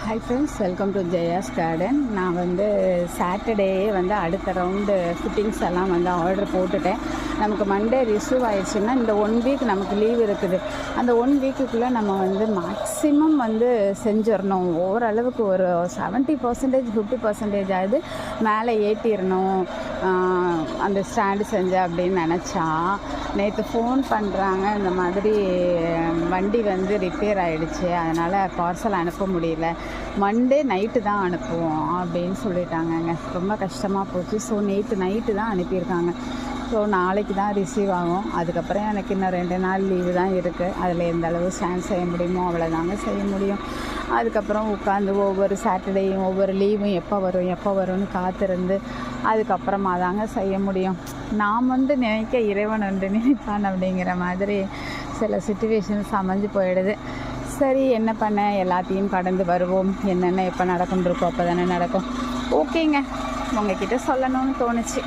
Hi friends, welcome to Jaya's garden. நான் சாட்டர்டேயே அடுத்த round fittings எல்லாம் ஆர்டர் போட்டுட்டேன். நமக்கு மண்டே ரிசீவ் ஆயிடுச்சுன்னா இந்த 1 வீக் நமக்கு லீவ் இருக்குது. அந்த 1 வீக்குள்ளே நம்ம மேக்ஸிமம் செஞ்சிடணும். ஓரளவுக்கு ஒரு 70% 50% ஆகுது மேலே ஏற்றிடணும் அந்த ஸ்டாண்டு செஞ்ச அப்படின்னு நினச்சா. நேற்று ஃபோன் பண்ணுறாங்க, இந்த மாதிரி வண்டி ரிப்பேர் ஆகிடுச்சு, அதனால் பார்சல் அனுப்ப முடியல, மண்டே நைட்டு தான் அனுப்புவோம் அப்படின்னு சொல்லிட்டாங்கங்க. ரொம்ப கஷ்டமாக போச்சு. ஸோ நேற்று நைட்டு தான் அனுப்பியிருக்காங்க. ஸோ நாளைக்கு தான் ரிசீவ் ஆகும். அதுக்கப்புறம் எனக்கு இன்னும் 2 நாள் லீவு தான் இருக்குது. அதில் எந்த அளவு ஸ்டாண்ட் செய்ய முடியுமோ அவ்வளோதாங்க செய்ய முடியும். அதுக்கப்புறம் உட்காந்து ஒவ்வொரு சாட்டர்டேயும் ஒவ்வொரு லீவும் எப்போ வரும்னு காத்திருந்து அதுக்கப்புறமா தாங்க செய்ய முடியும். நாம் நினைக்க இறைவன் நினைப்பான் அப்படிங்கிற மாதிரி சில சுச்சுவேஷன்ஸ் அமைஞ்சு போயிடுது. சரி, என்ன பண்ண, எல்லாத்தையும் கடந்து வருவோம். என்னென்ன எப்போ நடக்கும்னு இருக்கோ அப்போ தானே நடக்கும். ஓகேங்க, உங்ககிட்ட சொல்லணும்னு தோணுச்சு.